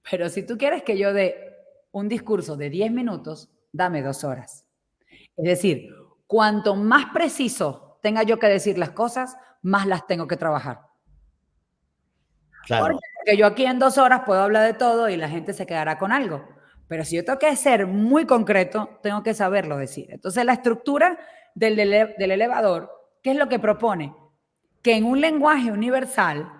Pero si tú quieres que yo dé un discurso de 10 minutos, dame 2 horas. Es decir, cuanto más preciso tenga yo que decir las cosas, más las tengo que trabajar. ¿Por qué? Claro, Porque yo aquí en 2 horas puedo hablar de todo y la gente se quedará con algo. Pero si yo tengo que ser muy concreto, tengo que saberlo decir. Entonces, la estructura del elevador, ¿qué es lo que propone? Que en un lenguaje universal,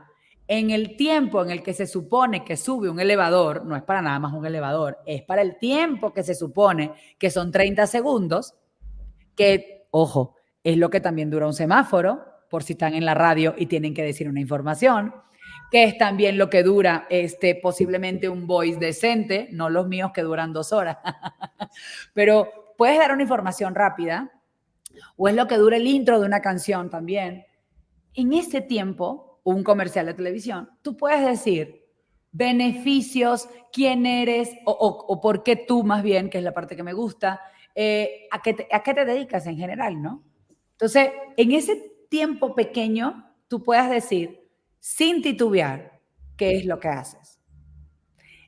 en el tiempo en el que se supone que sube un elevador, no es para nada más un elevador, es para el tiempo que se supone que son 30 segundos, que, ojo, es lo que también dura un semáforo, por si están en la radio y tienen que decir una información, que es también lo que dura posiblemente un voice decente, no los míos que duran 2 horas, pero puedes dar una información rápida, o es lo que dura el intro de una canción también. En ese tiempo, un comercial de televisión, tú puedes decir beneficios, quién eres, o por qué tú más bien, que es la parte que me gusta, a qué te dedicas en general, ¿no? Entonces, en ese tiempo pequeño, tú puedas decir, sin titubear, qué es lo que haces.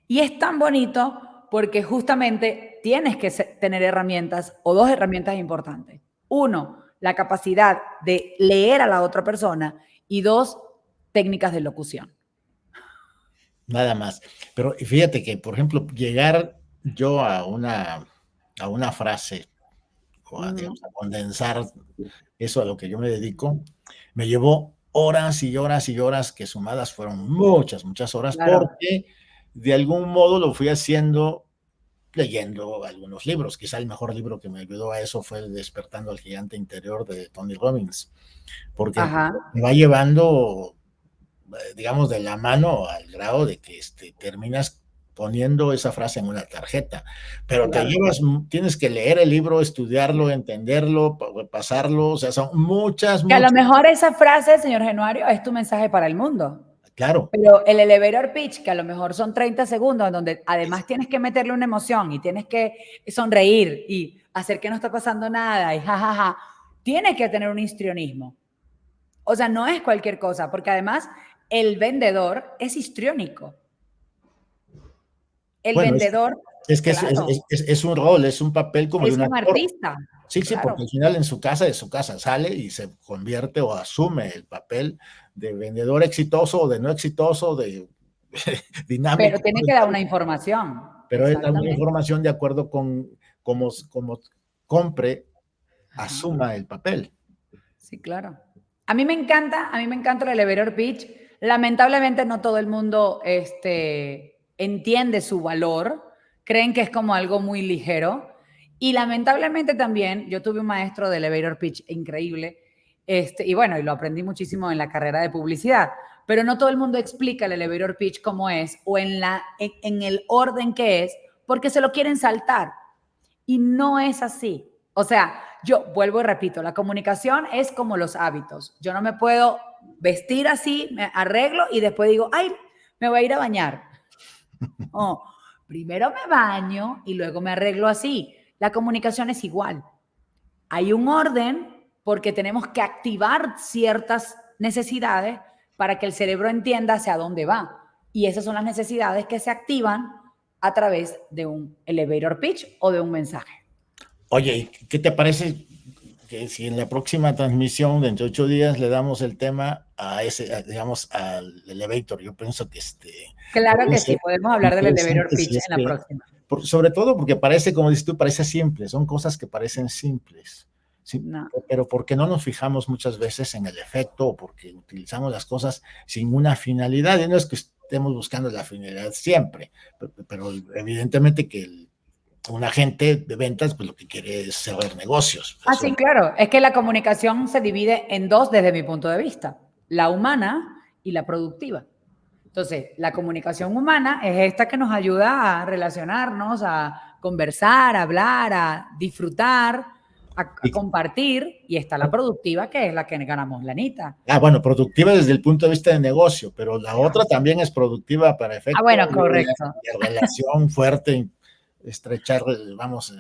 Y es tan bonito porque justamente tienes que tener herramientas o dos herramientas importantes. Uno, la capacidad de leer a la otra persona y dos, técnicas de locución. nada más. Pero fíjate que, por ejemplo, llegar yo a una frase, o a, Ujú. digamos, a condensar eso a lo que yo me dedico, me llevó horas y horas y horas, que sumadas fueron muchas, muchas horas, Claro. porque de algún modo lo fui haciendo leyendo algunos libros. Quizá el mejor libro que me ayudó a eso fue el Despertando al Gigante Interior de Tony Robbins, porque Ajá. me va llevando, digamos, de la mano al grado de que terminas poniendo esa frase en una tarjeta, pero te Claro. llevas, tienes que leer el libro, estudiarlo, entenderlo, pasarlo, o sea, son muchas, Que a lo muchas, mejor esa frase, señor Januario, es tu mensaje para el mundo. claro, Pero el elevator pitch, que a lo mejor son 30 segundos, en donde además tienes que meterle una emoción y tienes que sonreír y hacer que no está pasando nada y jajaja, ja, ja, tiene que tener un histrionismo. O sea, no es cualquier cosa, porque además el vendedor es histriónico. El bueno, vendedor, es que claro, es un rol, es un papel como de es un un actor. artista, Sí, sí, porque claro. al final en su casa, de su casa, sale y se convierte o asume el papel de vendedor exitoso o de no exitoso, de Pero dinámico, no tiene que dar una dinámico, información. pero él da una Exactamente. información de acuerdo con cómo compre, Ajá. asuma el papel. Sí, claro. A mí me encanta el elevator pitch. Lamentablemente no todo el mundo entiende su valor, creen que es como algo muy ligero. Y lamentablemente también, yo tuve un maestro de elevator pitch increíble, y bueno, y lo aprendí muchísimo en la carrera de publicidad, pero no todo el mundo explica el elevator pitch cómo es o en el orden que es, porque se lo quieren saltar. Y no es así. O sea, yo vuelvo y repito, la comunicación es como los hábitos. Yo no me puedo vestir así, me arreglo y después digo, ay, me voy a ir a bañar. Oh, primero me baño y luego me arreglo así. La comunicación es igual. Hay un orden porque tenemos que activar ciertas necesidades para que el cerebro entienda hacia dónde va. Y esas son las necesidades que se activan a través de un elevator pitch o de un mensaje. Oye, ¿y qué te parece que si en la próxima transmisión, dentro de 8 días, le damos el tema a ese, digamos, al elevator? Yo pienso que Claro podría que sí, ser podemos hablar del elevator interesante si pitch es en la que, próxima. sobre todo porque parece, como dices tú, parece simple, son cosas que parecen simples, sí, No. pero porque no nos fijamos muchas veces en el efecto o porque utilizamos las cosas sin una finalidad, y no es que estemos buscando la finalidad siempre, pero evidentemente que un agente de ventas, pues lo que quiere es cerrar negocios. Ah, Eso, sí, claro. Es que la comunicación se divide en dos desde mi punto de vista, la humana y la productiva. Entonces, la comunicación humana es esta que nos ayuda a relacionarnos, a conversar, a hablar, a disfrutar, a y, compartir, y está la productiva, que es la que ganamos lanita. bueno, productiva desde el punto de vista de negocio, pero la otra también es productiva para Ah, efecto bueno, correcto. de relación fuerte, estrechar, vamos,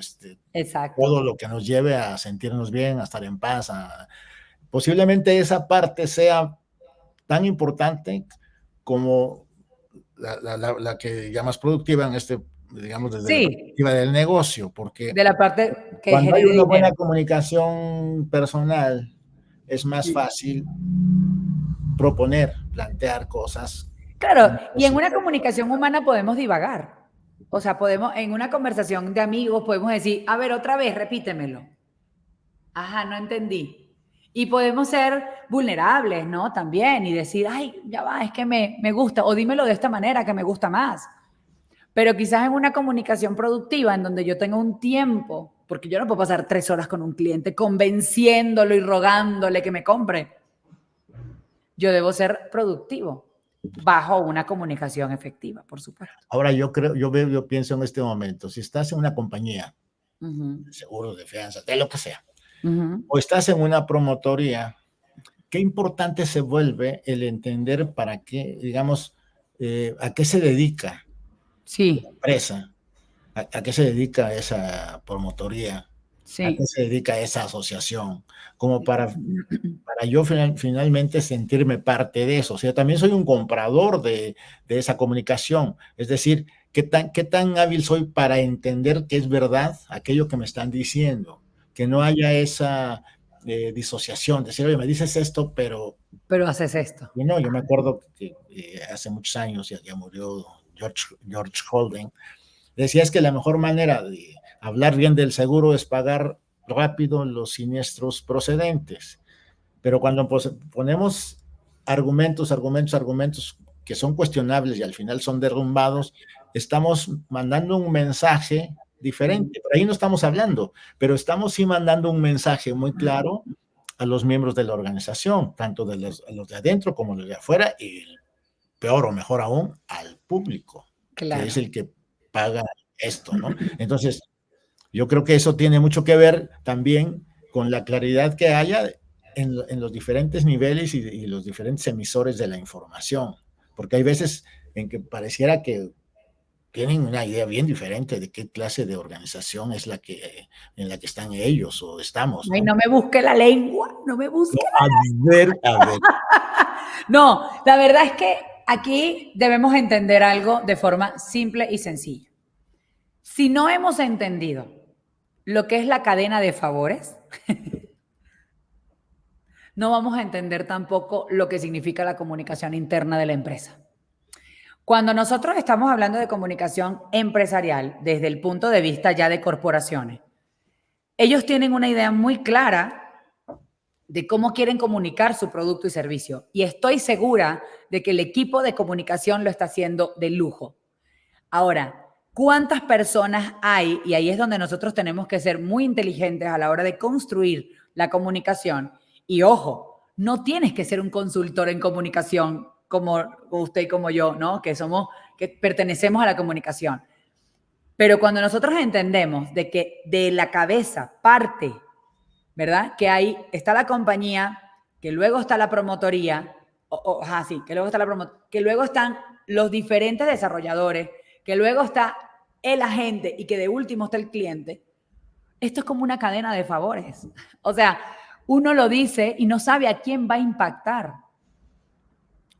Exacto. todo lo que nos lleve a sentirnos bien, a estar en paz. Posiblemente esa parte sea tan importante como la que llamas productiva en digamos, desde la Sí, perspectiva del negocio, porque de la parte que cuando hay genere una buena dinero. comunicación personal, es más Sí. fácil proponer, plantear cosas. Claro, y en una comunicación humana podemos divagar. O sea, en una conversación de amigos podemos decir, a ver, otra vez, repítemelo. Ajá, no entendí. Y podemos ser vulnerables, ¿no? También y decir, ay, ya va, es que me gusta, o dímelo de esta manera que me gusta más. Pero quizás en una comunicación productiva, en donde yo tengo un tiempo, porque yo no puedo pasar 3 horas con un cliente convenciéndolo y rogándole que me compre. Yo debo ser productivo bajo una comunicación efectiva, por supuesto. Ahora yo pienso en este momento, si estás en una compañía Ujú, de seguros, de fianzas, de lo que sea, ujú. o estás en una promotoría, qué importante se vuelve el entender para qué, digamos, a qué se dedica la Sí, empresa, a qué se dedica esa promotoría, a qué sí. se dedica esa asociación, como para yo finalmente sentirme parte de eso. O sea, también soy un comprador de esa comunicación. Es decir, qué tan hábil soy para entender que es verdad aquello que me están diciendo, que no haya esa disociación, decir, oye, me dices esto, pero Pero haces esto. no, yo me acuerdo que hace muchos años ya murió George Holden, Decías que la mejor manera de hablar bien del seguro es pagar rápido los siniestros procedentes. Pero cuando ponemos argumentos que son cuestionables y al final son derrumbados, estamos mandando un mensaje diferente. Por ahí no estamos hablando, pero estamos sí mandando un mensaje muy claro a los miembros de la organización, tanto de los de adentro como los de afuera, y peor o mejor aún, al público, que es el que paga esto, ¿no? Entonces, yo creo que eso tiene mucho que ver también con la claridad que haya en los diferentes niveles y los diferentes emisores de la información, porque hay veces en que pareciera que tienen una idea bien diferente de qué clase de organización es en la que están ellos o estamos, ¿no? Ay, no me busque la lengua, no me busque. No, a ver. No, la verdad es que aquí debemos entender algo de forma simple y sencilla. Si no hemos entendido lo que es la cadena de favores, no vamos a entender tampoco lo que significa la comunicación interna de la empresa. Cuando nosotros estamos hablando de comunicación empresarial desde el punto de vista ya de corporaciones, ellos tienen una idea muy clara de cómo quieren comunicar su producto y servicio. Y estoy segura de que el equipo de comunicación lo está haciendo de lujo. Ahora, ¿cuántas personas hay? Y ahí es donde nosotros tenemos que ser muy inteligentes a la hora de construir la comunicación. Y ojo, no tienes que ser un consultor en comunicación como usted y como yo, ¿no? Que pertenecemos a la comunicación. Pero cuando nosotros entendemos de que de la cabeza parte, ¿verdad? Que ahí está la compañía, que luego está la promotoría, que luego está que luego están los diferentes desarrolladores, que luego está el agente y que de último está el cliente. Esto es como una cadena de favores. O sea, uno lo dice y no sabe a quién va a impactar.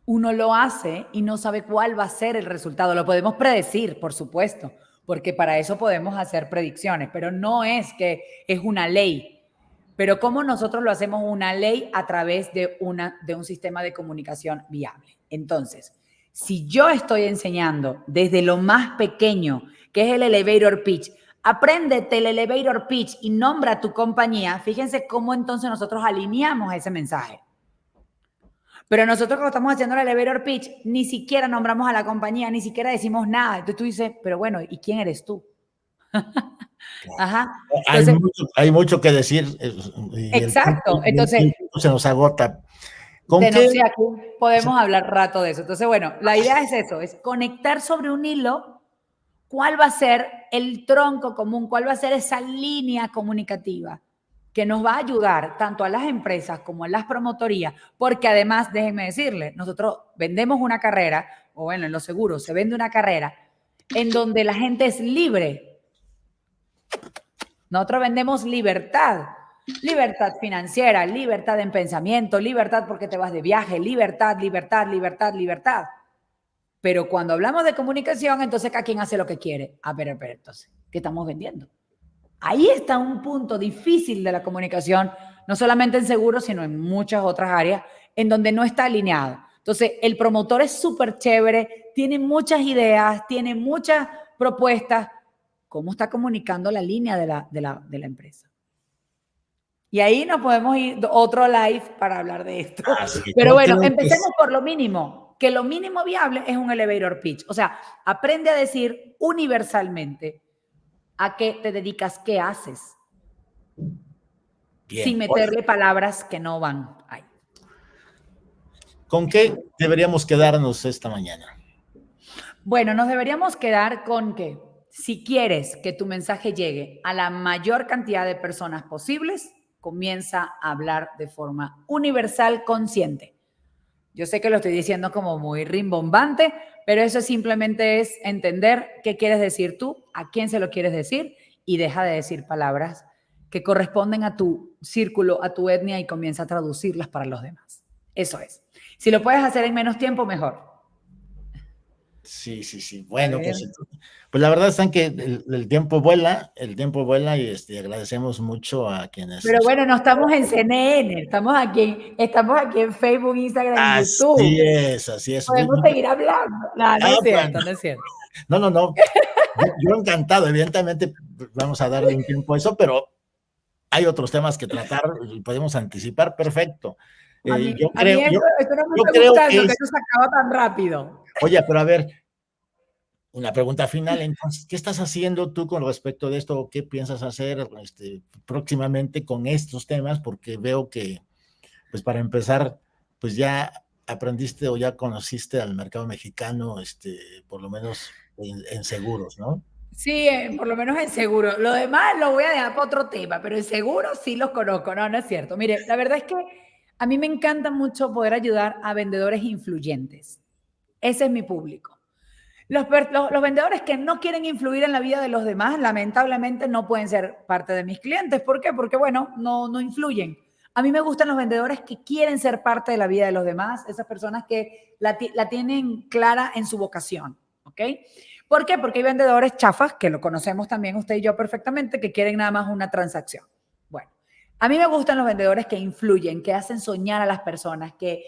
Uno lo hace y no sabe cuál va a ser el resultado. Lo podemos predecir, por supuesto, porque para eso podemos hacer predicciones, pero no es que es una ley. Pero ¿cómo nosotros lo hacemos una ley? A través de un sistema de comunicación viable. Entonces, si yo estoy enseñando desde lo más pequeño, que es el elevator pitch, apréndete el elevator pitch y nombra tu compañía, fíjense cómo entonces nosotros alineamos ese mensaje. Pero nosotros cuando estamos haciendo el elevator pitch, ni siquiera nombramos a la compañía, ni siquiera decimos nada. Entonces tú dices, pero bueno, ¿y quién eres tú? Ajá. Entonces, hay mucho que decir. Exacto. Entonces, se nos agota. Aquí podemos hablar rato de eso. Entonces, bueno, la idea es eso, es conectar sobre un hilo cuál va a ser el tronco común, cuál va a ser esa línea comunicativa que nos va a ayudar tanto a las empresas como a las promotorías, porque además, déjenme decirle, nosotros vendemos una carrera, o bueno, en los seguros se vende una carrera en donde la gente es libre. Nosotros vendemos libertad. Libertad financiera, libertad en pensamiento, libertad porque te vas de viaje, libertad, libertad, libertad, libertad. Pero cuando hablamos de comunicación, entonces cada quien hace lo que quiere. Pero entonces, ¿qué estamos vendiendo? Ahí está un punto difícil de la comunicación, no solamente en seguros, sino en muchas otras áreas, en donde no está alineado. Entonces, el promotor es súper chévere, tiene muchas ideas, tiene muchas propuestas. ¿Cómo está comunicando la línea de la empresa? Y ahí nos podemos ir otro live para hablar de esto. Pero bueno, empecemos por lo mínimo, que lo mínimo viable es un elevator pitch. O sea, aprende a decir universalmente a qué te dedicas, qué haces. Bien. Sin meterle palabras que no van ahí. ¿Con qué deberíamos quedarnos esta mañana? Bueno, nos deberíamos quedar con que si quieres que tu mensaje llegue a la mayor cantidad de personas posibles, comienza a hablar de forma universal, consciente. Yo sé que lo estoy diciendo como muy rimbombante, pero eso simplemente es entender qué quieres decir tú, a quién se lo quieres decir y deja de decir palabras que corresponden a tu círculo, a tu etnia y comienza a traducirlas para los demás. Eso es. Si lo puedes hacer en menos tiempo, mejor. Sí. Bueno, pues la verdad es que el tiempo vuela y agradecemos mucho a quienes... Pero bueno, no estamos en CNN, estamos aquí en Facebook, Instagram, YouTube. Así es. Podemos seguir hablando. No es cierto. No. Yo encantado, evidentemente vamos a darle un tiempo a eso, pero hay otros temas que tratar y podemos anticipar, perfecto. A mí, Yo a mí creo, esto no me yo está creo que gustando, que es, esto se acaba tan rápido. oye, pero a ver, una pregunta final, entonces, ¿qué estás haciendo tú con respecto de esto? ¿Qué piensas hacer próximamente con estos temas? Porque veo que, pues para empezar, pues ya aprendiste o ya conociste al mercado mexicano, por lo menos en seguros, ¿no? Sí, por lo menos en seguro. Lo demás lo voy a dejar para otro tema, pero en seguro sí los conozco. No, no es cierto. Mire, la verdad es que a mí me encanta mucho poder ayudar a vendedores influyentes. Ese es mi público. Los vendedores que no quieren influir en la vida de los demás, lamentablemente no pueden ser parte de mis clientes. ¿Por qué? Porque, bueno, no influyen. A mí me gustan los vendedores que quieren ser parte de la vida de los demás, esas personas que la tienen clara en su vocación, ¿ok? ¿Por qué? Porque hay vendedores chafas, que lo conocemos también usted y yo perfectamente, que quieren nada más una transacción. Bueno, a mí me gustan los vendedores que influyen, que hacen soñar a las personas, que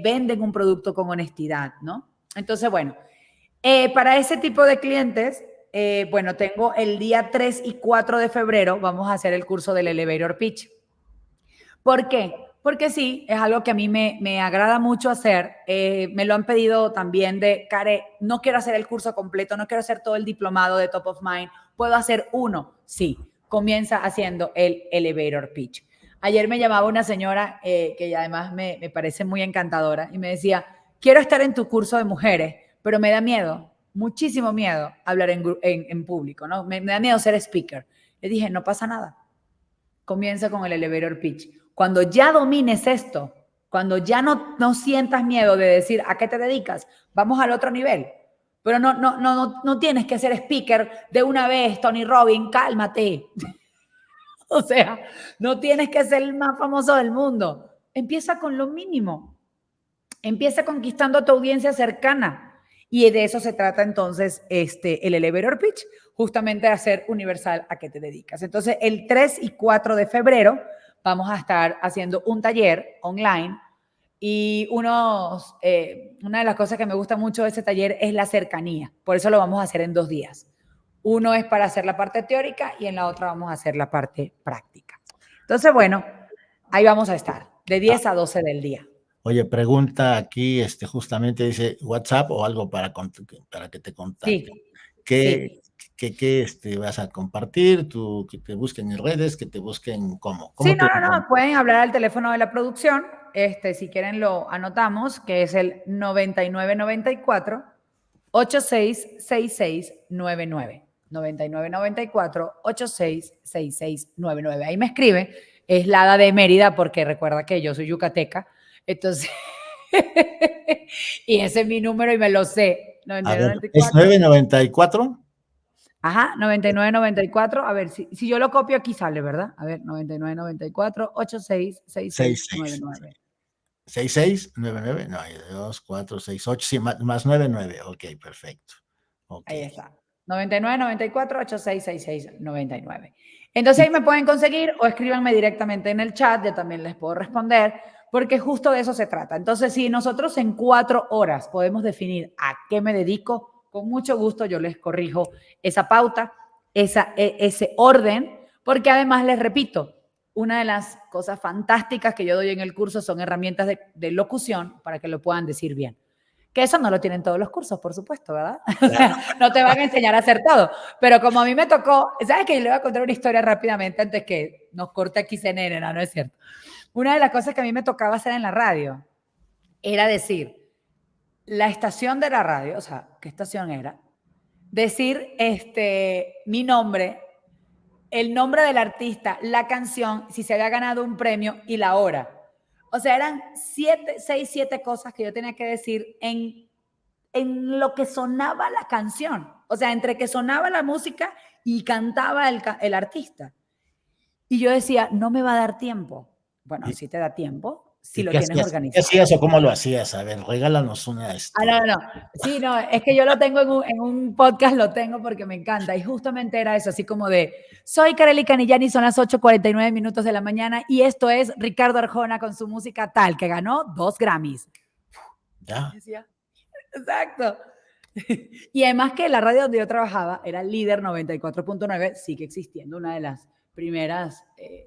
venden un producto con honestidad, ¿no? Entonces, bueno, para ese tipo de clientes, bueno, tengo el día 3 y 4 de febrero, vamos a hacer el curso del Elevator Pitch. ¿Por qué? Porque sí, es algo que a mí me agrada mucho hacer. Me lo han pedido también de, Care, no quiero hacer el curso completo, no quiero hacer todo el diplomado de Top of Mind, ¿puedo hacer uno? Sí, comienza haciendo el Elevator Pitch. Ayer me llamaba una señora que además me parece muy encantadora y me decía, quiero estar en tu curso de mujeres, pero me da miedo, muchísimo miedo hablar en público, ¿no? Me da miedo ser speaker. Le dije, no pasa nada, comienza con el elevator pitch. Cuando ya domines esto, cuando ya no sientas miedo de decir a qué te dedicas, vamos al otro nivel. Pero no tienes que ser speaker de una vez, Tony Robbins, cálmate. O sea, no tienes que ser el más famoso del mundo. Empieza con lo mínimo. Empieza conquistando a tu audiencia cercana. Y de eso se trata entonces el elevator pitch, justamente de hacer universal a qué te dedicas. Entonces, el 3 y 4 de febrero vamos a estar haciendo un taller online y una de las cosas que me gusta mucho de ese taller es la cercanía. Por eso lo vamos a hacer en 2 días. Uno es para hacer la parte teórica y en la otra vamos a hacer la parte práctica. Entonces, bueno, ahí vamos a estar, de 10 a 12 del día. Oye, pregunta aquí, justamente dice WhatsApp o algo para que te contacte. Sí, ¿Qué, sí. vas a compartir? Que te busquen en redes, que te busquen cómo. Sí, ¿Cómo te no, pueden hablar al teléfono de la producción, si quieren lo anotamos, que es el 9994 866699. 9994 866699. Ahí me escribe, es la Hada de Mérida, porque recuerda que yo soy yucateca, entonces, y ese es mi número y me lo sé. A ver, ¿es 994? Ajá, 9994. A ver, si yo lo copio aquí sale, ¿verdad? A ver, 9994 66. 866699. 6699, no, hay 2, 4, 6, 8, sí, más 99. Ok, perfecto. Ok. Ahí está. 9994 866699. Entonces ahí me pueden conseguir o escríbanme directamente en el chat, yo también les puedo responder, porque justo de eso se trata. Entonces, si nosotros en 4 horas podemos definir a qué me dedico, con mucho gusto yo les corrijo esa pauta, ese orden, porque además les repito, una de las cosas fantásticas que yo doy en el curso son herramientas de locución para que lo puedan decir bien. Que eso no lo tienen todos los cursos, por supuesto, ¿verdad? O sea, no te van a enseñar a hacer todo. Pero como a mí me tocó, ¿sabes qué? Le voy a contar una historia rápidamente antes que nos corte aquí CNN, no es cierto. Una de las cosas que a mí me tocaba hacer en la radio era decir la estación de la radio, o sea, ¿qué estación era? Decir mi nombre, el nombre del artista, la canción, si se había ganado un premio y la hora. O sea, eran 6, 7 cosas que yo tenía que decir en lo que sonaba la canción. O sea, entre que sonaba la música y cantaba el artista. Y yo decía, no me va a dar tiempo. Bueno, ¿Y, sí te da tiempo si y lo qué tienes hacías? ¿Qué organizado. hacías o cómo lo hacías? A ver, regálanos una. No. Sí, no, es que yo lo tengo en un podcast, lo tengo porque me encanta. Y justamente era eso, así como de, soy Kareli Canillani, son las 8:49 de la mañana y esto es Ricardo Arjona con su música tal, que ganó 2 Grammys. Ya. Decía, exacto. Y además que la radio donde yo trabajaba era Líder 94.9, sigue existiendo, una de las primeras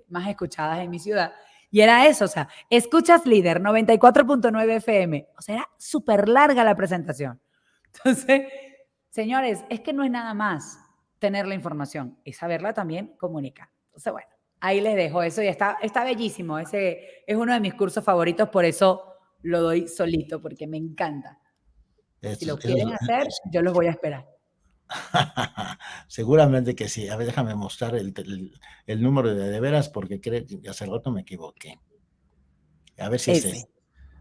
más escuchadas en mi ciudad. Y era eso, o sea, escuchas Líder 94.9 FM. O sea, era súper larga la presentación. Entonces, señores, es que no es nada más tener la información, es saberla también comunicar. Entonces, bueno, ahí les dejo eso y está bellísimo. Ese es uno de mis cursos favoritos, por eso lo doy solito, porque me encanta. Si lo quieren hacer, yo los voy a esperar. Seguramente que sí. A ver, déjame mostrar el número de veras porque creo que hace rato me equivoqué. A ver si es ese.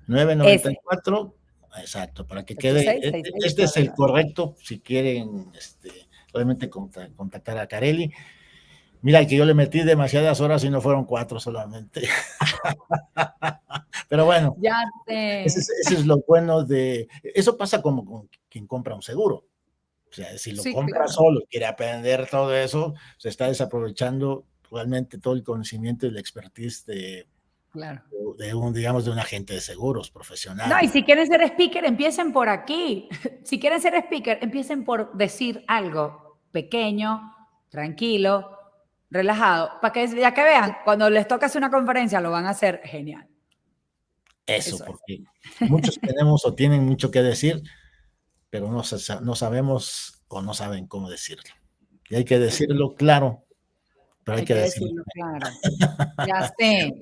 994. Exacto, para que quede. Este es el correcto si quieren obviamente contactar a Kareli. Mira, que yo le metí demasiadas horas y no fueron 4 solamente. Pero bueno, ya sé. Ese es lo bueno de... Eso pasa como con quien compra un seguro. O sea, si lo compra solo y quiere aprender todo eso, se está desaprovechando realmente todo el conocimiento y la expertise de un agente de seguros profesional. No, y si quieren ser speaker, empiecen por aquí. Si quieren ser speaker, empiecen por decir algo pequeño, tranquilo, relajado, para que ya que vean, cuando les toca hacer una conferencia, lo van a hacer genial. Eso porque muchos tenemos o tienen mucho que decir, pero no sabemos o no saben cómo decirlo. Y hay que decirlo claro, pero hay que decirlo claro. Ya sé.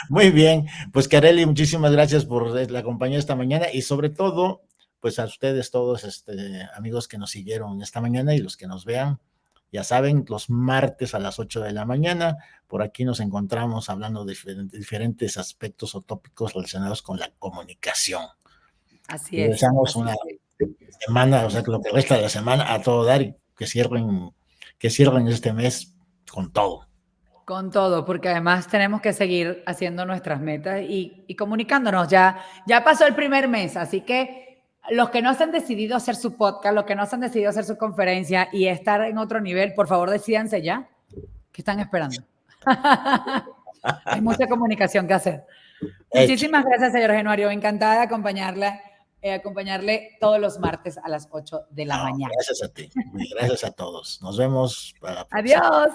Muy bien, pues Kareli, muchísimas gracias por la compañía esta mañana y sobre todo, pues a ustedes todos, amigos que nos siguieron esta mañana y los que nos vean, ya saben, los martes a las 8 de la mañana, por aquí nos encontramos hablando de diferentes aspectos o tópicos relacionados con la comunicación. Así es. Deseamos una semana, o sea, lo que resta de la semana a todo dar y que cierren este mes con todo. Con todo, porque además tenemos que seguir haciendo nuestras metas y comunicándonos. Ya pasó el primer mes, así que los que no se han decidido hacer su podcast, los que no se han decidido hacer su conferencia y estar en otro nivel, por favor, decídanse ya. ¿Qué están esperando? Hay mucha comunicación que hacer. Muchísimas gracias, señor Genuario. Encantada de acompañarle todos los martes a las 8 de la mañana. Gracias a ti. Gracias a todos. Nos vemos para la próxima. Adiós.